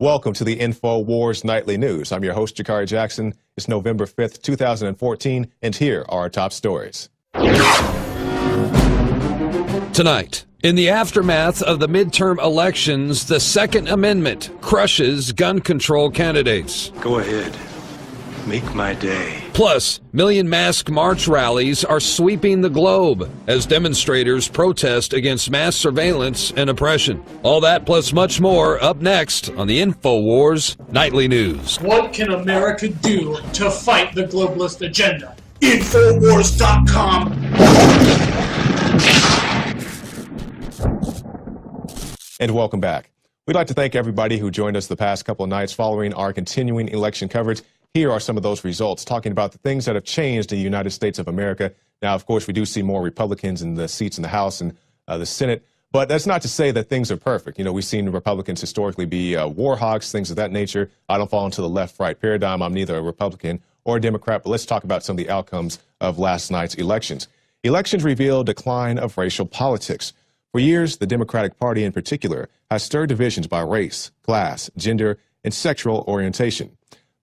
Welcome to the Infowars Nightly News. I'm your host, Jakari Jackson. It's November 5th, 2014, and here are our top stories. Tonight, in the aftermath of the midterm elections, the Second Amendment crushes gun control candidates. Go ahead. Make my day. Plus, Million Mask March rallies are sweeping the globe as demonstrators protest against mass surveillance and oppression. All that plus much more up next on the Infowars Nightly News. What can America do to fight the globalist agenda? Infowars.com. And welcome back. We'd like to thank everybody who joined us the past couple of nights following our continuing election coverage. Here are some of those results, talking about the things that have changed in the United States of America. Now, of course, we do see more Republicans in the seats in the House and the Senate, but that's not to say that things are perfect. You know, we've seen Republicans historically be war hawks, things of that nature. I don't fall into the left-right paradigm. I'm neither a Republican or a Democrat, but let's talk about some of the outcomes of last night's elections. Elections reveal decline of racial politics. For years, the Democratic Party in particular has stirred divisions by race, class, gender, and sexual orientation.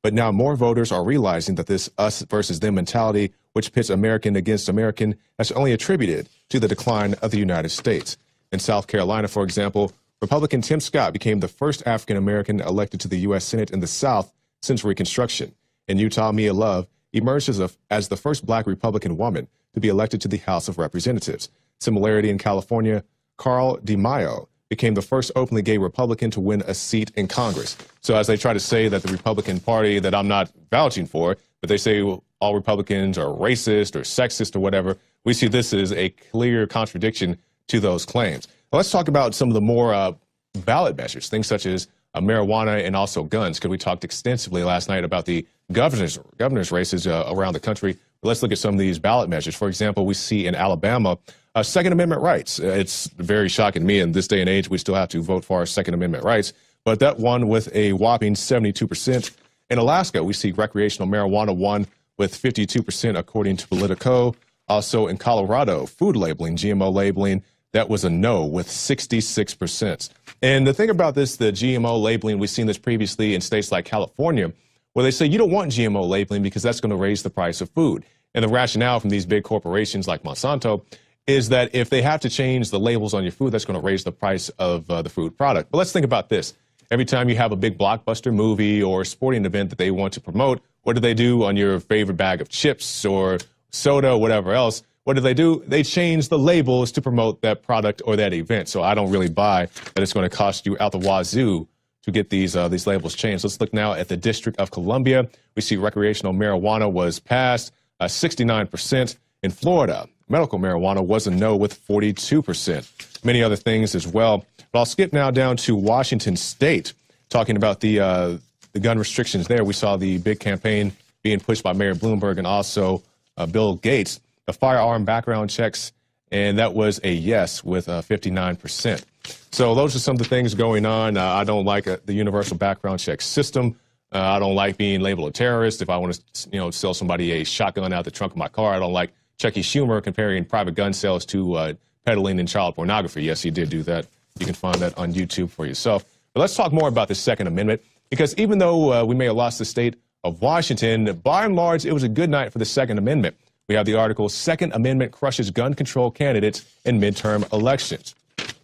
But now more voters are realizing that this us versus them mentality, which pits American against American, has only attributed to the decline of the United States. In South Carolina, for example, Republican Tim Scott became the first African-American elected to the U.S. Senate in the South since Reconstruction. In Utah, Mia Love emerged as the first black Republican woman to be elected to the House of Representatives. Similarity in California, Carl DiMaio became the first openly gay Republican to win a seat in Congress. So as they try to say that the Republican Party, that I'm not vouching for, but they say all Republicans are racist or sexist or whatever, we see this as a clear contradiction to those claims. Now, let's talk about some of the more ballot measures, things such as marijuana and also guns, because we talked extensively last night about the governor's races around the country. But let's look at some of these ballot measures. For example, we see in Alabama, Second Amendment rights. It's very shocking to me in this day and age, we still have to vote for our Second Amendment rights, but that won with a whopping 72%. In Alaska, we see recreational marijuana won with 52% according to Politico. Also in Colorado, food labeling, GMO labeling, that was a no with 66%. And the thing about this, the GMO labeling, we've seen this previously in states like California, where they say you don't want GMO labeling because that's going to raise the price of food. And the rationale from these big corporations like Monsanto is that if they have to change the labels on your food, that's going to raise the price of the food product. But let's think about this. Every time you have a big blockbuster movie or sporting event that they want to promote, what do they do on your favorite bag of chips or soda or whatever else? What do? They change the labels to promote that product or that event. So I don't really buy that it's going to cost you out the wazoo to get these labels changed. Let's look now at the District of Columbia. We see recreational marijuana was passed 69%. In Florida, medical marijuana was a no with 42%. Many other things as well. But I'll skip now down to Washington State, talking about the gun restrictions there. We saw the big campaign being pushed by Mayor Bloomberg and also Bill Gates, the firearm background checks, and that was a yes with 59%. So those are some of the things going on. I don't like the universal background check system. I don't like being labeled a terrorist. If I want to, sell somebody a shotgun out the trunk of my car, I don't like Chucky Schumer comparing private gun sales to peddling in child pornography. Yes, he did do that. You can find that on YouTube for yourself. But let's talk more about the Second Amendment, because even though we may have lost the state of Washington, by and large, it was a good night for the Second Amendment. We have the article, Second Amendment crushes gun control candidates in midterm elections.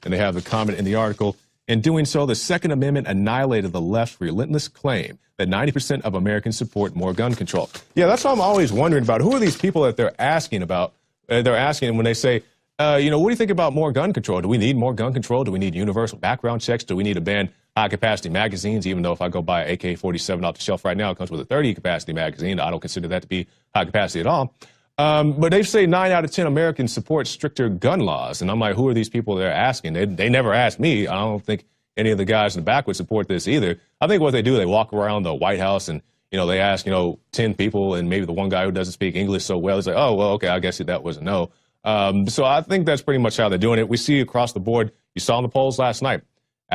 And they have the comment in the article, in doing so, the Second Amendment annihilated the left's relentless claim that 90% of Americans support more gun control. Yeah, that's what I'm always wondering about. Who are these people that they're asking about? They're asking when they say, what do you think about more gun control? Do we need more gun control? Do we need universal background checks? Do we need to ban high-capacity magazines? Even though if I go buy an AK-47 off the shelf right now, it comes with a 30-capacity magazine. I don't consider that to be high-capacity at all. But they say 9 out of 10 Americans support stricter gun laws. And I'm like, who are these people they're asking? They never asked me. I don't think any of the guys in the back would support this either. I think what they do, they walk around the White House and, they ask, 10 people and maybe the one guy who doesn't speak English so well is like, oh, well, okay, I guess that was a no. So I think that's pretty much how they're doing it. We see across the board, you saw in the polls last night,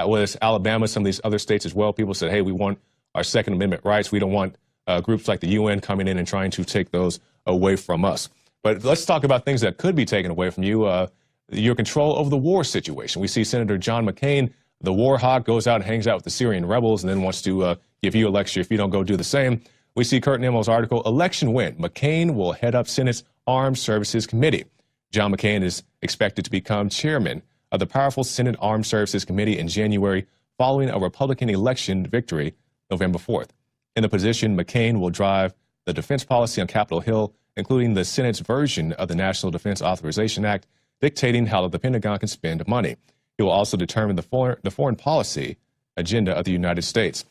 with Alabama, some of these other states as well, people said, hey, we want our Second Amendment rights. We don't want groups like the UN coming in and trying to take those away from us. But let's talk about things that could be taken away from you. Your control over the war situation. We see Senator John McCain The war hawk goes out and hangs out with the Syrian rebels and then wants to give you a lecture if you don't go do the same. We see Kurt Nimmo's article, Election Win. McCain will head up Senate's Armed Services Committee. John McCain is expected to become chairman of the powerful Senate Armed Services Committee in January following a Republican election victory November 4th. In the position, McCain will drive the defense policy on Capitol Hill, including the Senate's version of the National Defense Authorization Act, dictating how the Pentagon can spend money. He will also determine the foreign policy agenda of the United States.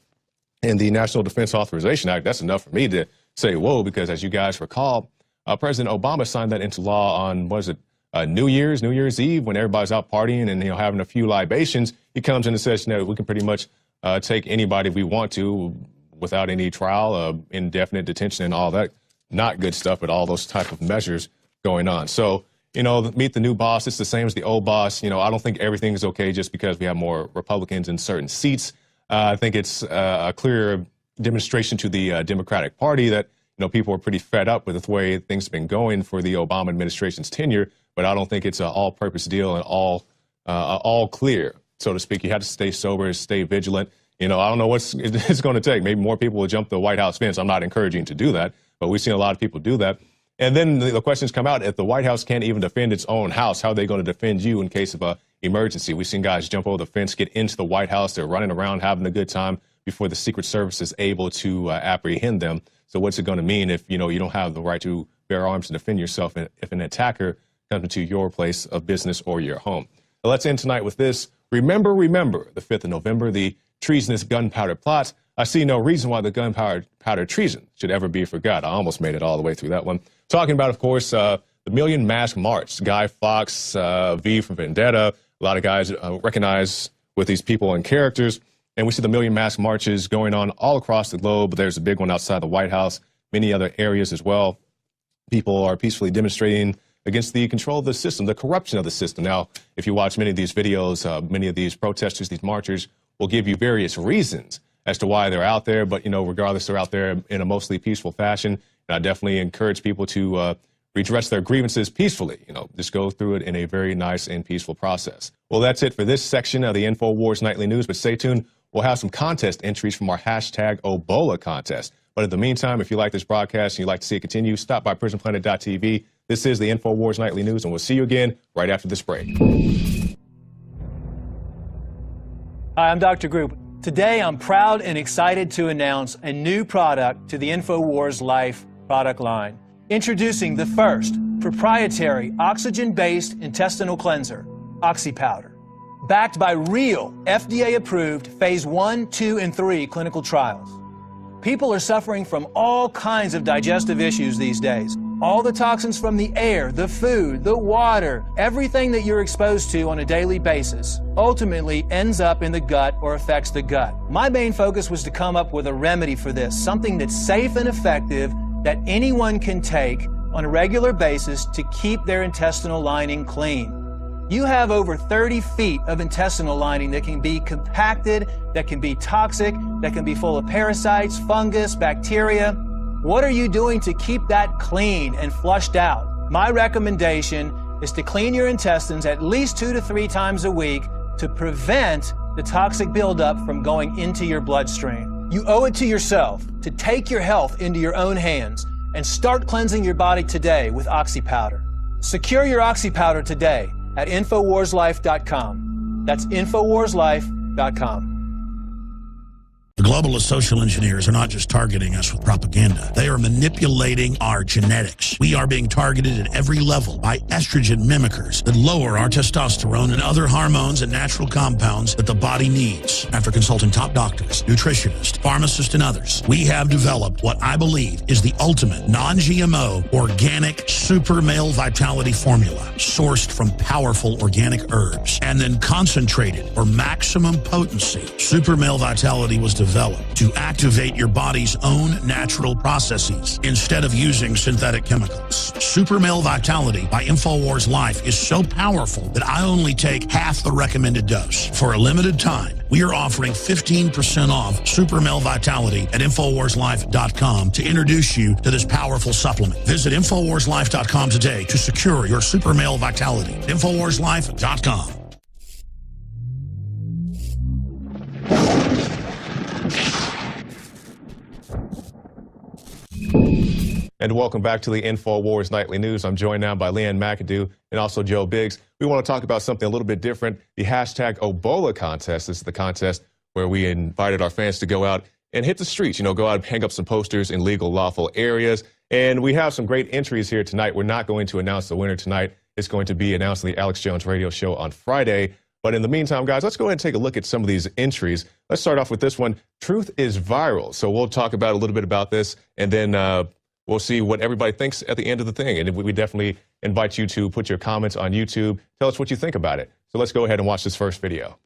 In the National Defense Authorization Act, that's enough for me to say, whoa, because as you guys recall, President Obama signed that into law on, New Year's Eve, when everybody's out partying and having a few libations. He comes in and says, we can pretty much take anybody we want to without any trial, indefinite detention and all that. Not good stuff, but all those type of measures going on. So, meet the new boss. It's the same as the old boss. I don't think everything is okay just because we have more Republicans in certain seats. I think it's a clear demonstration to the Democratic Party that, people are pretty fed up with the way things have been going for the Obama administration's tenure. But I don't think it's an all-purpose deal and all clear, so to speak. You have to stay sober, stay vigilant. I don't know what it's going to take. Maybe more people will jump the White House fence. I'm not encouraging to do that, but we've seen a lot of people do that. And then the questions come out, if the White House can't even defend its own house, how are they going to defend you in case of an emergency? We've seen guys jump over the fence, get into the White House. They're running around having a good time before the Secret Service is able to apprehend them. So what's it going to mean if, you don't have the right to bear arms to defend yourself if an attacker comes into your place of business or your home? Now, let's end tonight with this. Remember, the 5th of November, the treasonous gunpowder plot. I see no reason why the gunpowder treason should ever be forgot. I almost made it all the way through that one. Talking about, of course, the Million Mask March. Guy Fawkes, V from Vendetta. A lot of guys recognize with these people and characters. And we see the Million Mask Marches going on all across the globe. There's a big one outside the White House, many other areas as well. People are peacefully demonstrating against the control of the system, the corruption of the system. Now, if you watch many of these videos, many of these protesters, these marchers, will give you various reasons as to why they're out there. But, regardless, they're out there in a mostly peaceful fashion. And I definitely encourage people to redress their grievances peacefully. Just go through it in a very nice and peaceful process. Well, that's it for this section of the Infowars Nightly News. But stay tuned. We'll have some contest entries from our hashtag Obola contest. But in the meantime, if you like this broadcast and you'd like to see it continue, stop by prisonplanet.tv. This is the Infowars Nightly News, and we'll see you again right after this break. Hi, I'm Dr. Group. Today, I'm proud and excited to announce a new product to the Infowars Life product line. Introducing the first proprietary oxygen-based intestinal cleanser, OxyPowder. Backed by real FDA-approved phase 1, 2, and 3 clinical trials. People are suffering from all kinds of digestive issues these days. All the toxins from the air, the food, the water, everything that you're exposed to on a daily basis ultimately ends up in the gut or affects the gut. My main focus was to come up with a remedy for this, something that's safe and effective that anyone can take on a regular basis to keep their intestinal lining clean. You have over 30 feet of intestinal lining that can be compacted, that can be toxic, that can be full of parasites, fungus, bacteria. What are you doing to keep that clean and flushed out? My recommendation is to clean your intestines at least 2 to 3 times a week to prevent the toxic buildup from going into your bloodstream. You owe it to yourself to take your health into your own hands and start cleansing your body today with OxyPowder. Secure your OxyPowder today at InfoWarsLife.com. That's InfoWarsLife.com. The globalist social engineers are not just targeting us with propaganda. They are manipulating our genetics. We are being targeted at every level by estrogen mimickers that lower our testosterone and other hormones and natural compounds that the body needs. After consulting top doctors, nutritionists, pharmacists, and others, we have developed what I believe is the ultimate non-GMO organic super male vitality formula sourced from powerful organic herbs and then concentrated for maximum potency. Super male vitality was developed to activate your body's own natural processes instead of using synthetic chemicals. Super Male Vitality by Infowars Life is so powerful that I only take half the recommended dose. For a limited time, we are offering 15% off Super Male Vitality at InfoWarsLife.com to introduce you to this powerful supplement. Visit InfoWarsLife.com today to secure your Super Male Vitality. InfoWarsLife.com. And welcome back to the Infowars Nightly News. I'm joined now by Leanne McAdoo and also Joe Biggs. We want to talk about something a little bit different, the hashtag Obola contest. This is the contest where we invited our fans to go out and hit the streets, go out and hang up some posters in legal, lawful areas. And we have some great entries here tonight. We're not going to announce the winner tonight. It's going to be announced on the Alex Jones radio show on Friday. But in the meantime, guys, let's go ahead and take a look at some of these entries. Let's start off with this one. Truth is viral. So we'll talk about a little bit about this, and then we'll see what everybody thinks at the end of the thing. And we definitely invite you to put your comments on YouTube. Tell us what you think about it. So let's go ahead and watch this first video.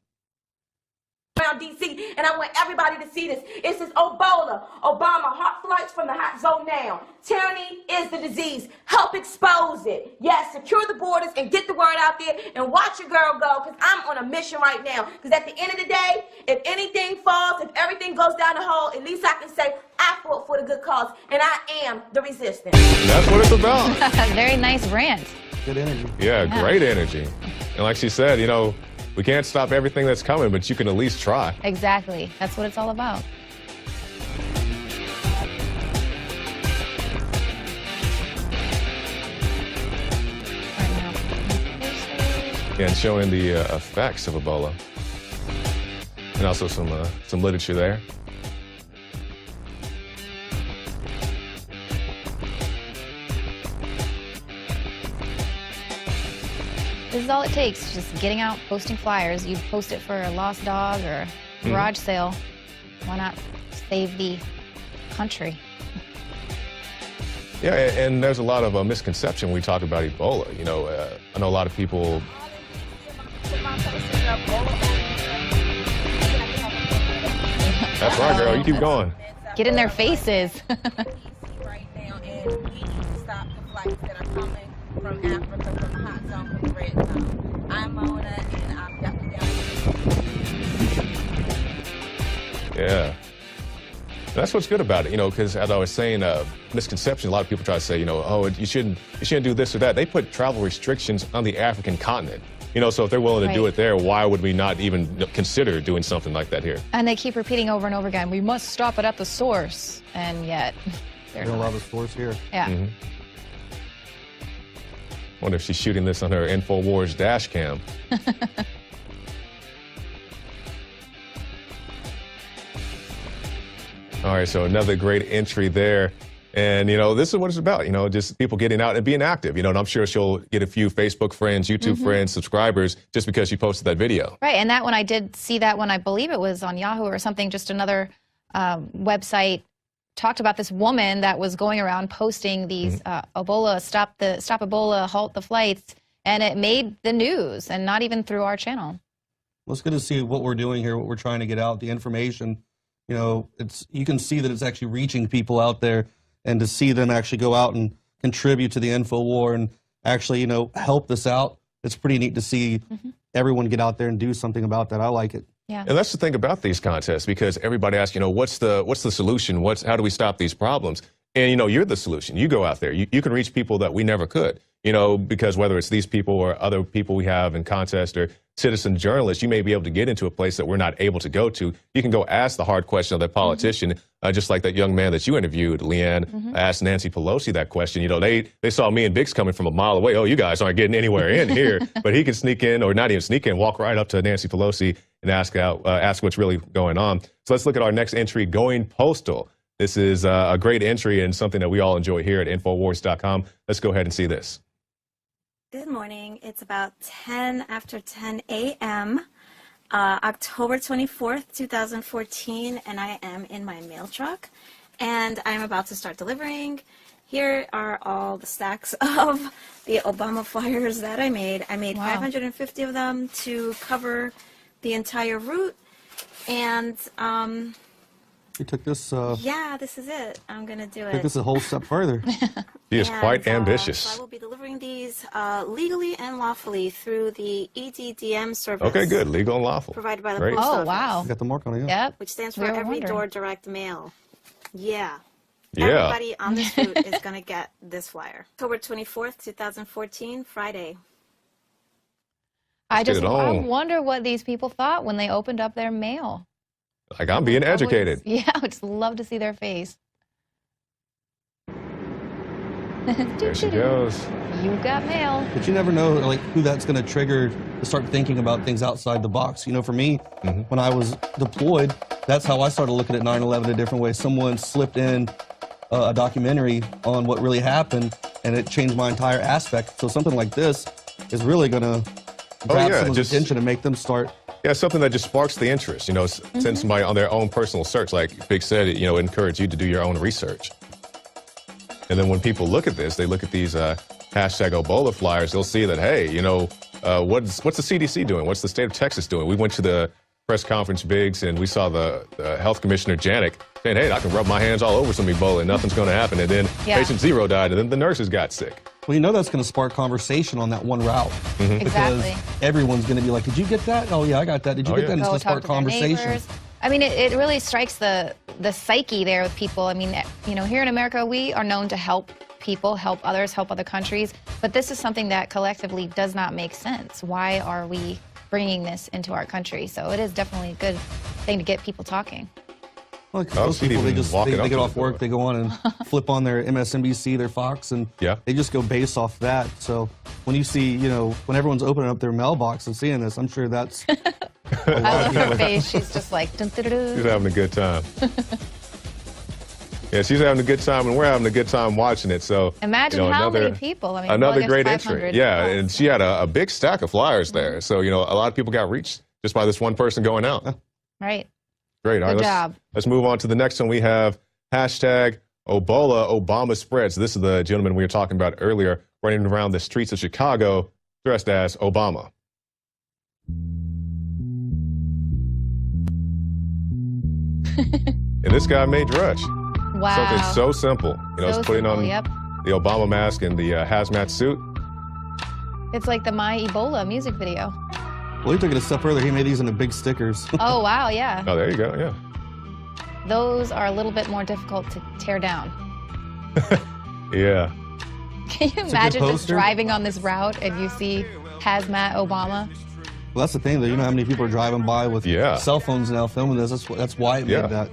Around DC, and I want everybody to see this. It says Obola, Obama, hot flights from the hot zone now. Tyranny is the disease. Help expose it. Yes, secure the borders and get the word out there and watch your girl go, because I'm on a mission right now. Because at the end of the day, if anything falls, if everything goes down the hole, at least I can say I fought for the good cause, and I am the resistance. That's what it's about. Very nice rant. Good energy. Yeah, great energy. And like she said, we can't stop everything that's coming, but you can at least try. Exactly. That's what it's all about. Yeah, and showing the effects of Ebola. And also some literature there. This is all it takes, just getting out, posting flyers. You'd post it for a lost dog or a garage sale. Why not save the country? Yeah, and there's a lot of misconception when we talk about Ebola. I know a lot of people. That's right, girl. You keep going. Get in their faces. From Africa, from the hot zone, from the red zone. I'm Mona, and I'm definitely down. Yeah. That's what's good about it, because as I was saying, misconception, a lot of people try to say, oh, you shouldn't do this or that. They put travel restrictions on the African continent. So if they're willing to do it there, why would we not even consider doing something like that here? And they keep repeating over and over again, we must stop it at the source. And yet, we don't allow the source here. Yeah. Mm-hmm. Wonder if she's shooting this on her Infowars dash cam. All right, so another great entry there. And, this is what it's about, just people getting out and being active, and I'm sure she'll get a few Facebook friends, YouTube friends, subscribers, just because she posted that video. Right, and that one, I did see that one, I believe it was on Yahoo or something, just another website talked about this woman that was going around posting these Ebola, stop Ebola, halt the flights, and it made the news, and not even through our channel. Well, it's good to see what we're doing here, what we're trying to get out, the information. You can see that it's actually reaching people out there, and to see them actually go out and contribute to the info war and actually, help this out. It's pretty neat to see everyone get out there and do something about that. I like it. Yeah. And that's the thing about these contests, because everybody asks, what's the solution? How do we stop these problems? And, you're the solution. You go out there. You can reach people that we never could, because whether it's these people or other people we have in contest or citizen journalists, you may be able to get into a place that we're not able to go to. You can go ask the hard question of that politician, just like that young man that you interviewed, Leanne, asked Nancy Pelosi that question. They saw me and Biggs coming from a mile away. Oh, you guys aren't getting anywhere in here. But he can sneak in, or not even sneak in, walk right up to Nancy Pelosi and ask what's really going on. So let's look at our next entry, Going Postal. This is a great entry and something that we all enjoy here at Infowars.com. Let's go ahead and see this. Good morning. It's about 10 after 10 a.m., October 24th, 2014, and I am in my mail truck, and I'm about to start delivering. Here are all the stacks of the Obama flyers that I made. I made 550 of them to cover the entire route, and You took this. yeah, this is it. I'm gonna do it. Took this a whole step further. He is quite ambitious. So I will be delivering these legally and lawfully through the EDDM service. Okay, good. Legal and lawful. Provided by the Great. Post Oh, Office. wow. Got the mark on it. Yeah. Yep. Which stands for We were Every wondering. Door Direct Mail. Yeah. Yeah. Everybody on this route is going to get this flyer. October 24th, 2014, Friday. I get it on. wonder what these people thought when they opened up their mail. Like, I'm being educated. Yeah, I would just love to see their face. There she goes. You got mail. But you never know, like, who that's going to trigger to start thinking about things outside the box. You know, for me, when I was deployed, that's how I started looking at 9/11 a different way. Someone slipped in a documentary on what really happened, and it changed my entire aspect. So something like this is really going to grab someone's attention and make them start. Yeah, something that just sparks the interest, you know, send somebody on their own personal search, like Big said, you know, encourage you to do your own research. And then when people look at this, they look at these hashtag Obola flyers, they'll see that, hey, you know, what's the CDC doing? What's the state of Texas doing? We went to the press conference, Biggs, and we saw the health commissioner, Janik, saying, hey, I can rub my hands all over some Ebola and nothing's going to happen. And then patient 0 died, and then the nurses got sick. Well, you know that's going to spark conversation on that one route. Exactly. Because everyone's going to be like, did you get that? Oh, yeah, I got that. Did you get that? And it's going to spark conversation. I mean, it really strikes the psyche there with people. I mean, you know, here in America, we are known to help people, help others, help other countries. But this is something that collectively does not make sense. Why are we bringing this into our country? So it is definitely a good thing to get people talking. Well, most people, they get off work, they go on and flip on their MSNBC, their Fox, and they just go based off that. So when you see, you know, when everyone's opening up their mailbox and seeing this, I'm sure that's I love her face. She's just like, dun, dun, dun, dun. She's having a good time. Yeah, she's having a good time, and we're having a good time watching it. So imagine how many people. I mean, another great entry. Yeah, and she had a big stack of flyers there. So, you know, a lot of people got reached just by this one person going out. Right. Great. Good job. Let's move on to the next one. We have hashtag Obola Obama spreads. This is the gentleman we were talking about earlier, running around the streets of Chicago dressed as Obama. And this guy made Rush. Wow. Something so simple. You know, So it's putting on simple, the Obama mask and the hazmat suit. It's like the My Ebola music video. Well, he took it a step further. He made these into big stickers. Oh, wow, yeah. Oh, there you go, yeah. Those are a little bit more difficult to tear down. Yeah. Can you imagine just driving on this route and you see hazmat Obama? Well, that's the thing, though. You know how many people are driving by with cell phones now filming this? That's why it made that.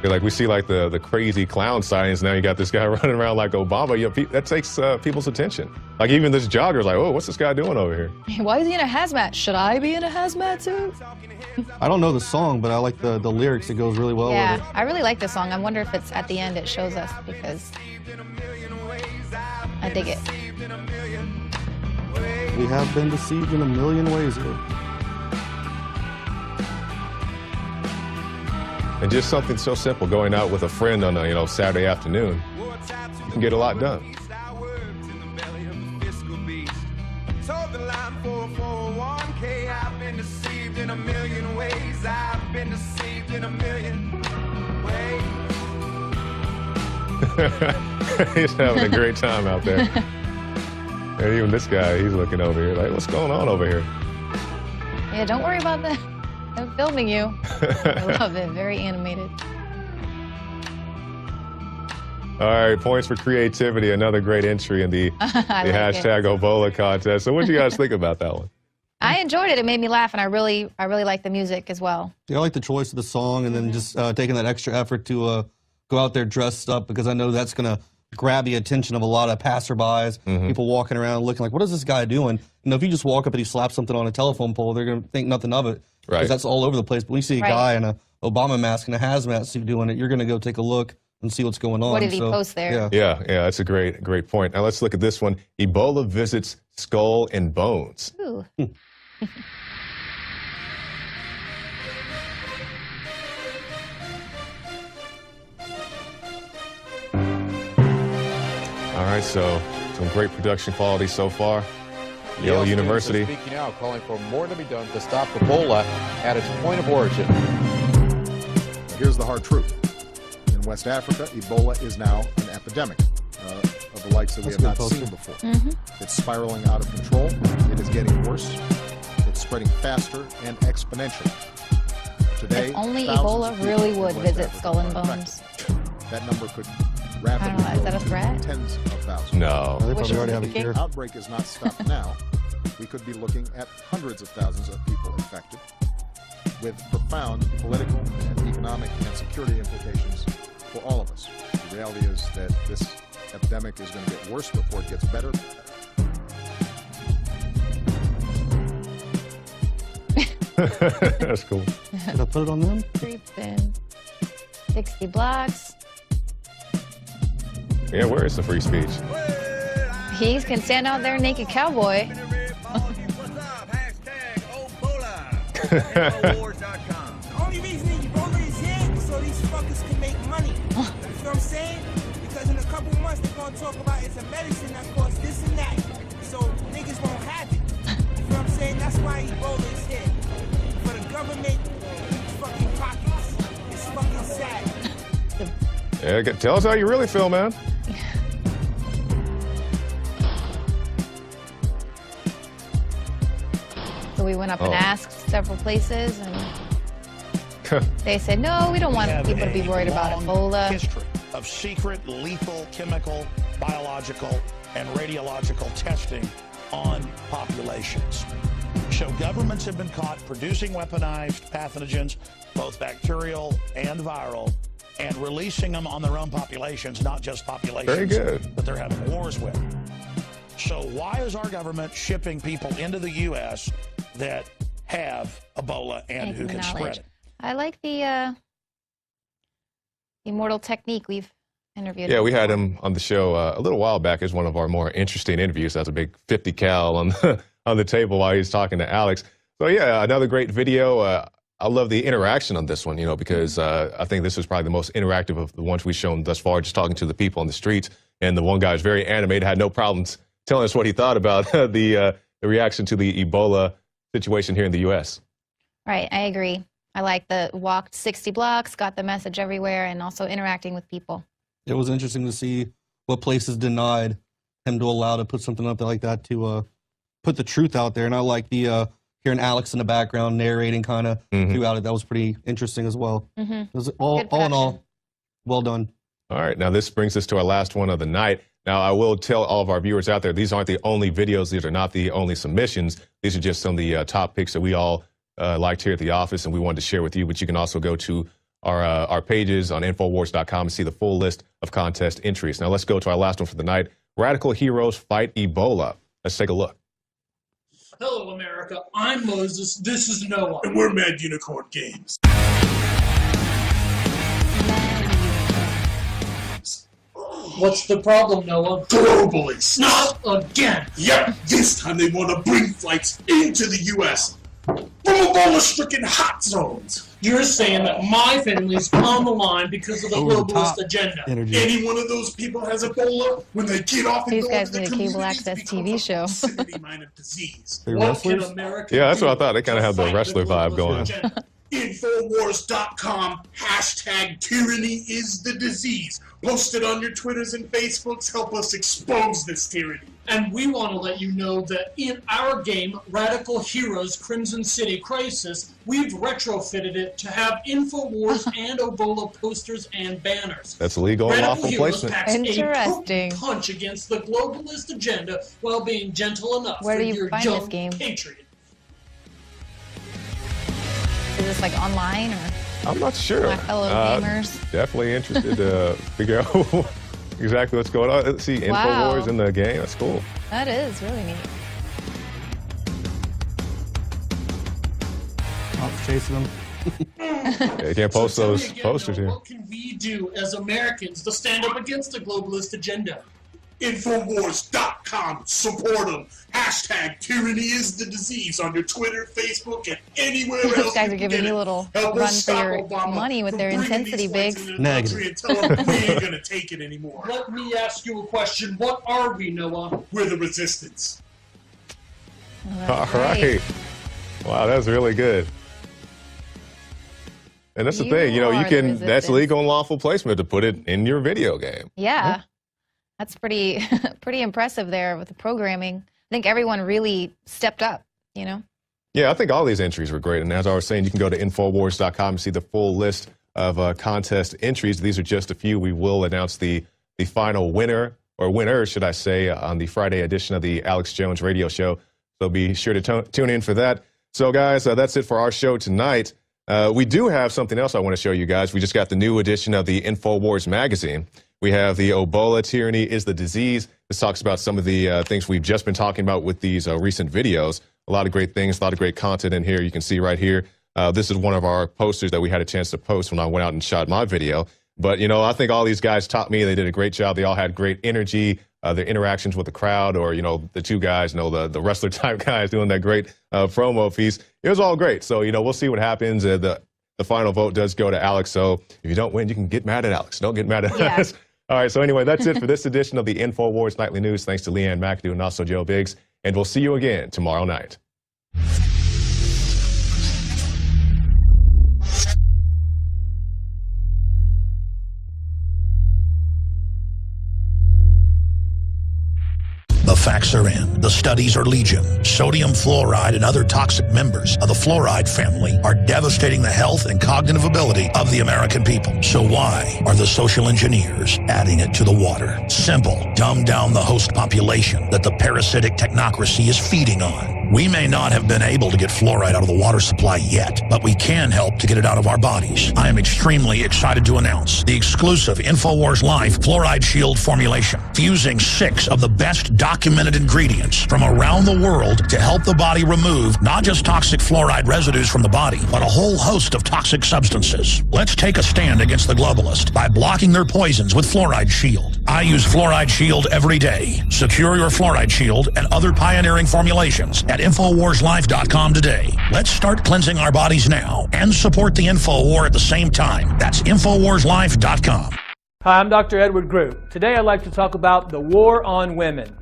Like we see like the crazy clown signs. Now you got this guy running around like Obama. You know, that takes people's attention. Like even this jogger's like, oh, what's this guy doing over here? Why is he in a hazmat? Should I be in a hazmat suit? I don't know the song, but I like the lyrics. It goes really well with it. I really like the song. I wonder if it's at the end it shows us because I dig it. We have been deceived in a million ways here. And just something so simple, going out with a friend on a Saturday afternoon, you can get a lot done. He's having a great time out there. And even this guy, he's looking over here like, what's going on over here? Yeah, don't worry about that. I'm filming you. I love it. Very animated. All right, points for creativity. Another great entry in the hashtag Obola contest. So what do you guys think about that one? I enjoyed it. It made me laugh, and I really like the music as well. Yeah, I like the choice of the song, and then just taking that extra effort to go out there dressed up, because I know that's going to grab the attention of a lot of passerbys, people walking around looking like, what is this guy doing? You know, if you just walk up and he slaps something on a telephone pole, they're going to think nothing of it. Right. Because that's all over the place. But when you see a guy in a Obama mask and a hazmat suit doing it, you're going to go take a look and see what's going on. What did he post there? Yeah, that's a great point. Now let's look at this one. Ebola visits Skull and Bones. Ooh. All right, so some great production quality so far. Yale University. Speaking out, calling for more to be done to stop Ebola at its point of origin. Here's the hard truth. In West Africa, Ebola is now an epidemic of the likes that we have not seen before. It's spiraling out of control. It is getting worse. It's spreading faster and exponentially. Today, if only Ebola really would visit Skull and Bones. That number could rapidly I don't know, is that a threat? Tens of thousands. No. They probably already have a cure. Outbreak is not stopped now. We could be looking at hundreds of thousands of people infected, with profound political and economic and security implications for all of us. The reality is that this epidemic is going to get worse before it gets better. That's cool. Should I put it on them? Creeps in 60 blocks. Yeah, where is the free speech? He can stand out there naked cowboy. The only reason Ebola is here is so these fuckers can make money. You know what I'm saying? Because in a couple months they're gonna talk about it's a medicine that costs this and that. So niggas won't have it. You know what I'm saying? That's why Ebola is here. For the government, fucking pockets. It's fucking sad. Yeah, tell us how you really feel, man. So we went up and asked several places, and they said, no, we don't want people to be worried about Ebola. History of secret, lethal, chemical, biological, and radiological testing on populations. So governments have been caught producing weaponized pathogens, both bacterial and viral, and releasing them on their own populations, not just populations Very good. that they're having wars with. So why is our government shipping people into the U.S. that have Ebola and who can spread it? I like the immortal technique we've interviewed. Yeah, we had him on the show a little while back as one of our more interesting interviews. That's a big 50 cal on the table while he's talking to Alex. So yeah, another great video. I love the interaction on this one, because I think this is probably the most interactive of the ones we've shown thus far, just talking to the people on the streets. And the one guy was very animated, had no problems telling us what he thought about the reaction to the Ebola situation here in the U.S. Right, I agree. I like the walked 60 blocks, got the message everywhere, and also interacting with people. It was interesting to see what places denied him to allow to put something up like that to put the truth out there. And I like the hearing Alex in the background narrating kind of throughout it. That was pretty interesting as well. It was all in all, well done. All right, now this brings us to our last one of the night. Now, I will tell all of our viewers out there, these aren't the only videos. These are not the only submissions. These are just some of the top picks that we all liked here at the office and we wanted to share with you. But you can also go to our pages on Infowars.com and see the full list of contest entries. Now, let's go to our last one for the night. Radical heroes fight Ebola. Let's take a look. Hello, America. I'm Moses. This is Noah. And we're Mad Unicorn Games. What's the problem, Noah? Globally. Not again. Yep, this time they want to bring flights into the U.S. from Ebola-stricken hot zones. You're saying that my family's on the line because of the globalist agenda. Any one of those people has Ebola when they get off and These go guys into the need a cable access TV show. disease. They're wrestlers? Yeah, that's what I thought. They kind of have the wrestler vibe going. Infowars.com, #tyranny is the disease. Post it on your Twitters and Facebooks. Help us expose this tyranny. And we want to let you know that in our game, Radical Heroes Crimson City Crisis, we've retrofitted it to have Infowars and Obola posters and banners. That's illegal and Radical lawful Heroes placement. packs Interesting. a punch against the globalist agenda while being gentle enough Where for do you your find young this game? patriot. Is this like online or? I'm not sure. My fellow gamers. Definitely interested to figure out exactly what's going on. Let's see, Wow. Infowars in the game. That's cool. That is really neat. Cops chasing them. Yeah, you can't post So tell those me again, posters Noah, here. What can we do as Americans to stand up against the globalist agenda? Infowars.com. Support them. #tyranny is the disease on your Twitter, Facebook, and anywhere else. These guys are giving you a little Help run us for stop your Obama money with from their bringing intensity these flights bigs. into the country and tell them we ain't gonna take it anymore. Let me ask you a question. What are we, Noah? We're the resistance. All right. Wow, that's really good. And that's the thing, you are the can, that's resistance. legal and lawful placement to put it in your video game. Yeah. That's pretty pretty impressive there with the programming. I think everyone really stepped up, Yeah, I think all these entries were great. And as I was saying, you can go to Infowars.com and see the full list of contest entries. These are just a few. We will announce the final winner, or winners, should I say, on the Friday edition of the Alex Jones radio show. So be sure to tune in for that. So, guys, that's it for our show tonight. We do have something else I want to show you guys. We just got the new edition of the Infowars magazine. We have the Ebola tyranny is the disease. This talks about some of the things we've just been talking about with these recent videos. A lot of great things, a lot of great content in here. You can see right here. This is one of our posters that we had a chance to post when I went out and shot my video. But, you know, I think all these guys taught me. They did a great job. They all had great energy. Their interactions with the crowd, or, you know, the two guys, you know, the wrestler type guys doing that great promo piece. It was all great. So, you know, we'll see what happens. The final vote does go to Alex. So if you don't win, you can get mad at Alex. Don't get mad at us. All right. So anyway, that's it for this edition of the Infowars Nightly News. Thanks to Leanne McAdoo and also Joe Biggs. And we'll see you again tomorrow night. The facts are in. The studies are legion. Sodium fluoride and other toxic members of the fluoride family are devastating the health and cognitive ability of the American people. So why are the social engineers adding it to the water? Simple. Dumb down the host population that the parasitic technocracy is feeding on. We may not have been able to get fluoride out of the water supply yet, but we can help to get it out of our bodies. I am extremely excited to announce the exclusive Infowars Life Fluoride Shield formulation, fusing 6 of the best documented ingredients from around the world to help the body remove not just toxic fluoride residues from the body, but a whole host of toxic substances. Let's take a stand against the globalists by blocking their poisons with Fluoride Shield. I use Fluoride Shield every day. Secure your Fluoride Shield and other pioneering formulations at InfoWarsLife.com today. Let's start cleansing our bodies now and support the InfoWar at the same time. That's InfoWarsLife.com. Hi, I'm Dr. Edward Group. Today I'd like to talk about the war on women.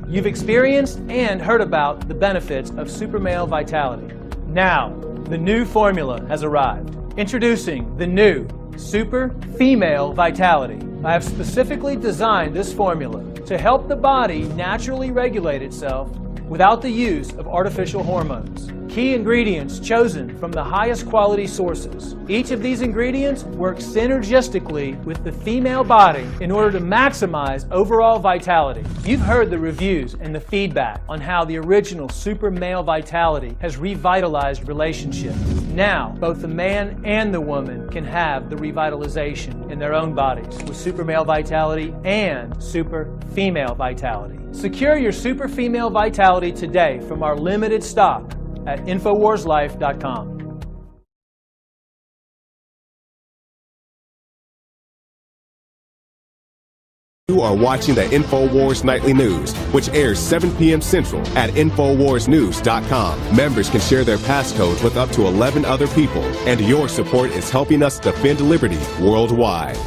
You've experienced and heard about the benefits of super male vitality. Now, the new formula has arrived. Introducing the new Super Female Vitality. I have specifically designed this formula to help the body naturally regulate itself without the use of artificial hormones. Key ingredients chosen from the highest quality sources. Each of these ingredients works synergistically with the female body in order to maximize overall vitality. You've heard the reviews and the feedback on how the original Super Male Vitality has revitalized relationships. Now, both the man and the woman can have the revitalization in their own bodies with Super Male Vitality and Super Female Vitality. Secure your Super Female Vitality today from our limited stock at InfoWarsLife.com. You are watching the Infowars Nightly News, which airs 7 p.m. Central at InfoWarsNews.com. Members can share their passcodes with up to 11 other people, and your support is helping us defend liberty worldwide.